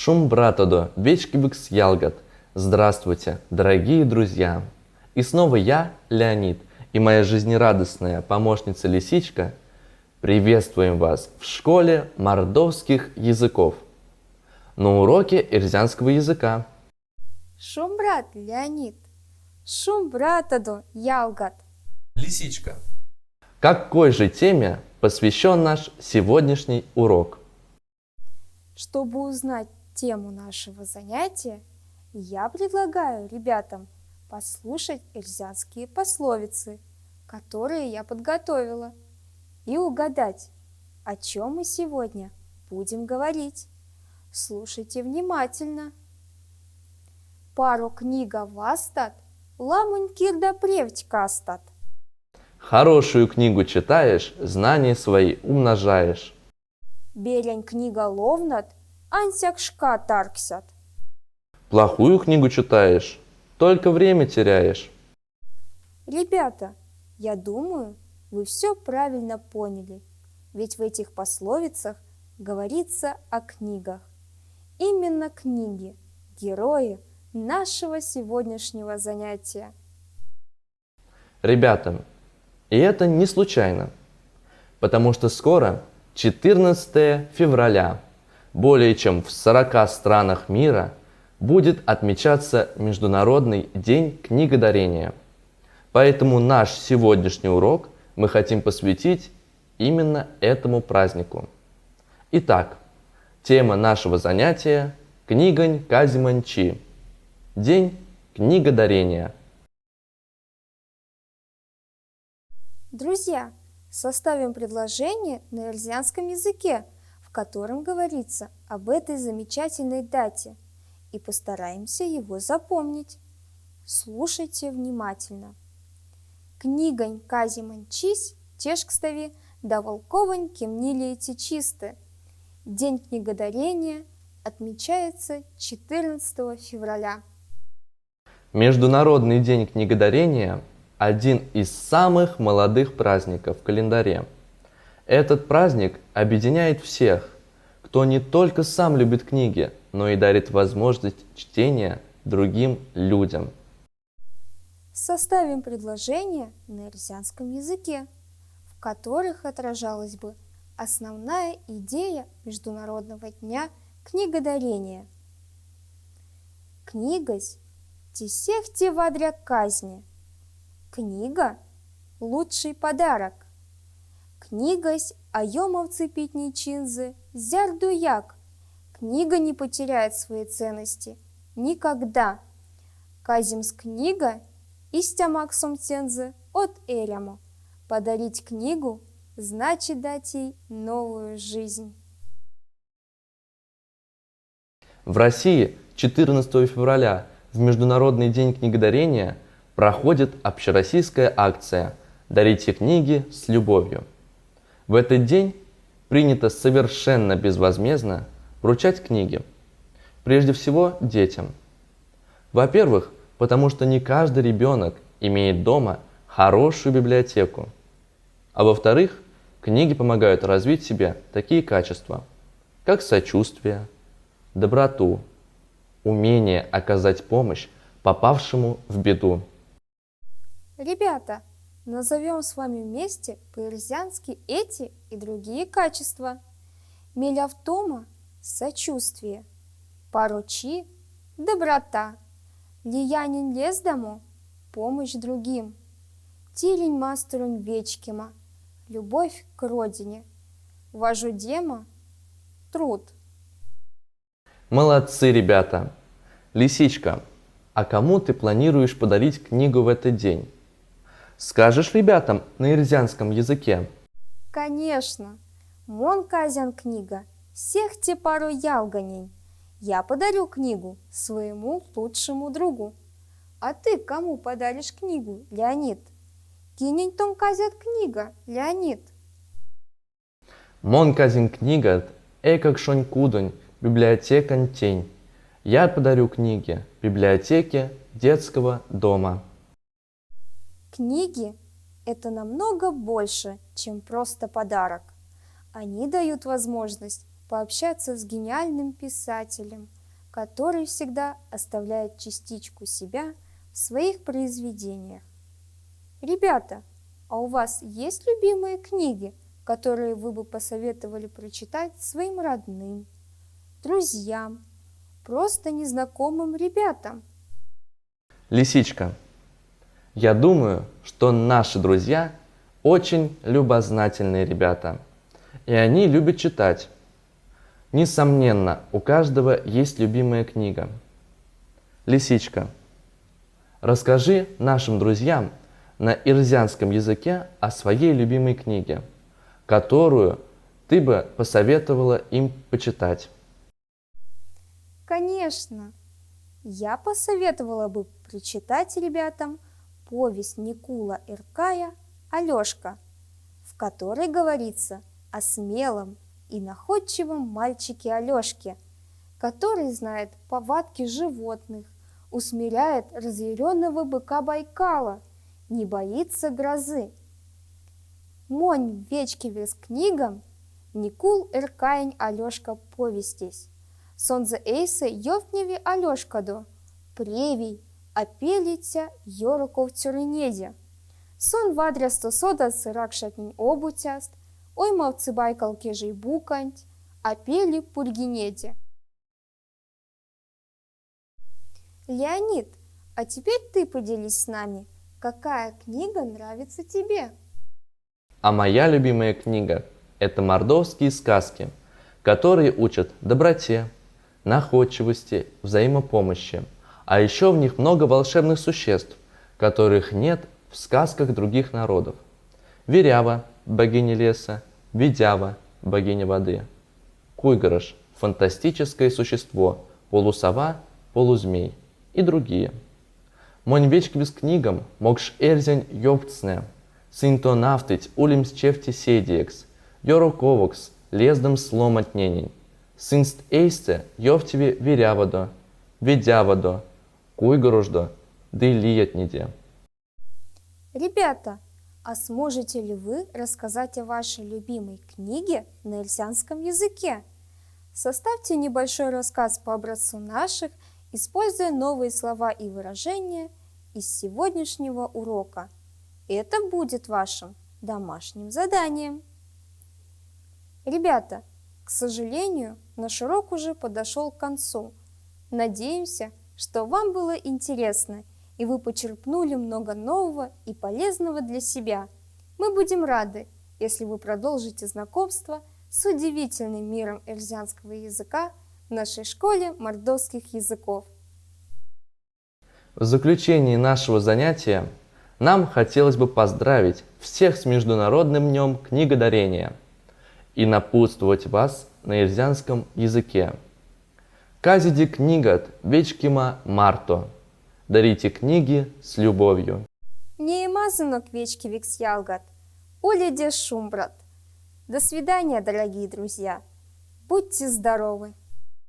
Шумбратодо, вечкивикс ялгат. Здравствуйте, дорогие друзья! И снова я, Леонид, и моя жизнерадостная помощница Лисичка приветствуем вас в школе мордовских языков на уроке эрзянского языка. Шумбрат, Леонид. Шумбратодо, ялгат. Лисичка. Какой же теме посвящен наш сегодняшний урок? Чтобы узнать тему нашего занятия, я предлагаю ребятам послушать эрзянские пословицы, которые я подготовила, и угадать, о чем мы сегодня будем говорить. Слушайте внимательно. Пару книга вастат, ламунь кирда превть кастат. Хорошую книгу читаешь, знания свои умножаешь. Берень книга ловнат, ансяк шка тарксят. Плохую книгу читаешь, только время теряешь. Ребята, я думаю, вы все правильно поняли, ведь в этих пословицах говорится о книгах. Именно книги – герои нашего сегодняшнего занятия. Ребята, и это не случайно, потому что скоро 14 февраля, более чем в 40 странах мира, будет отмечаться Международный день книгодарения. Поэтому наш сегодняшний урок мы хотим посвятить именно этому празднику. Итак, тема нашего занятия – Книгань Казиманчи. День книгодарения. Друзья, составим предложение на эрзянском языке, в котором говорится об этой замечательной дате, и постараемся его запомнить. Слушайте внимательно. Книгань Казиманчись, тешкстави, да волковань кемнилиете чисты. День книгодарения отмечается 14 февраля. Международный день книгодарения – один из самых молодых праздников в календаре. Этот праздник объединяет всех, кто не только сам любит книги, но и дарит возможность чтения другим людям. Составим предложения на эрзянском языке, в которых отражалась бы основная идея Международного дня книгодарения. Книгась тесехте вадря казни. Книга – лучший подарок. Книгась айомовцы питничинзы зярдуяк. Книга не потеряет своей ценности никогда. Казимс книга истямаксум цензы от эрямо. Подарить книгу значит дать ей новую жизнь. В России 14 февраля в Международный день книгодарения проходит общероссийская акция «Дарите книги с любовью». В этот день принято совершенно безвозмездно вручать книги, прежде всего детям. Во-первых, потому что не каждый ребенок имеет дома хорошую библиотеку. А во-вторых, книги помогают развить в себе такие качества, как сочувствие, доброту, умение оказать помощь попавшему в беду. Ребята, назовем с вами вместе по-эрзянски эти и другие качества. Мелявтома – сочувствие, поручи – доброта, лиянин лездому – помощь другим, тилень мастерунь вечкима – любовь к родине, важудема – труд. Молодцы, ребята! Лисичка, а кому ты планируешь подарить книгу в этот день? Скажешь ребятам на эрзянском языке? Конечно! Мон казян книга, сехте пару ялганень. Я подарю книгу своему лучшему другу. А ты кому подаришь книгу, Леонид? Кинень том казят книга, Леонид. Мон казин книгат, как шонь кудонь, библиотека тень. Я подарю книги библиотеке детского дома. Книги – это намного больше, чем просто подарок. Они дают возможность пообщаться с гениальным писателем, который всегда оставляет частичку себя в своих произведениях. Ребята, а у вас есть любимые книги, которые вы бы посоветовали прочитать своим родным, друзьям, просто незнакомым ребятам? Лисичка. Я думаю, что наши друзья очень любознательные ребята, и они любят читать. Несомненно, у каждого есть любимая книга. Лисичка. Расскажи нашим друзьям на ирзианском языке о своей любимой книге, которую ты бы посоветовала им почитать. Конечно, я посоветовала бы прочитать ребятам повесть Никула Эркая «Алешка», в которой говорится о смелом и находчивом мальчике Алешке, который знает повадки животных, усмиряет разъяренного быка Байкала, не боится грозы. Монь вечкивес книгам Никул Эркаень Алешка повестись. Сонзе эйсе йовтневи Алешкадо, превий, апелитя йороков тюренеде. Сон вадрясто сода сырак шатнень обутяст, ой мовцы байкал кежей буканть, апели пургинеде. Леонид, а теперь ты поделись с нами, какая книга нравится тебе? А моя любимая книга – это мордовские сказки, которые учат доброте, находчивости, взаимопомощи. А еще в них много волшебных существ, которых нет в сказках других народов. Верява – богиня леса, Видява – богиня воды. Куйгарыш – фантастическое существо, полусова, полузмей и другие. Монь вечквис книгам могш эрзень йовцне, синто нафтыть улимс чефти седиекс, йороковокс лездом сломатненень, синст эйсте йовтеви верявадо, видявадо, куйгаруждо, да и лиятниде. Ребята, а сможете ли вы рассказать о вашей любимой книге на эльсянском языке? Составьте небольшой рассказ по образцу наших, используя новые слова и выражения из сегодняшнего урока. Это будет вашим домашним заданием. Ребята, к сожалению, наш урок уже подошел к концу. Надеемся, что вам было интересно, и вы почерпнули много нового и полезного для себя. Мы будем рады, если вы продолжите знакомство с удивительным миром эльзянского языка в нашей школе мордовских языков. В заключении нашего занятия нам хотелось бы поздравить всех с Международным днем книгодарения и напутствовать вас на эльзянском языке. Казиди книгат вечкима марто. Дарите книги с любовью. Неимазанок вечки викс ялгат. Улиде шумбрат. До свидания, дорогие друзья. Будьте здоровы!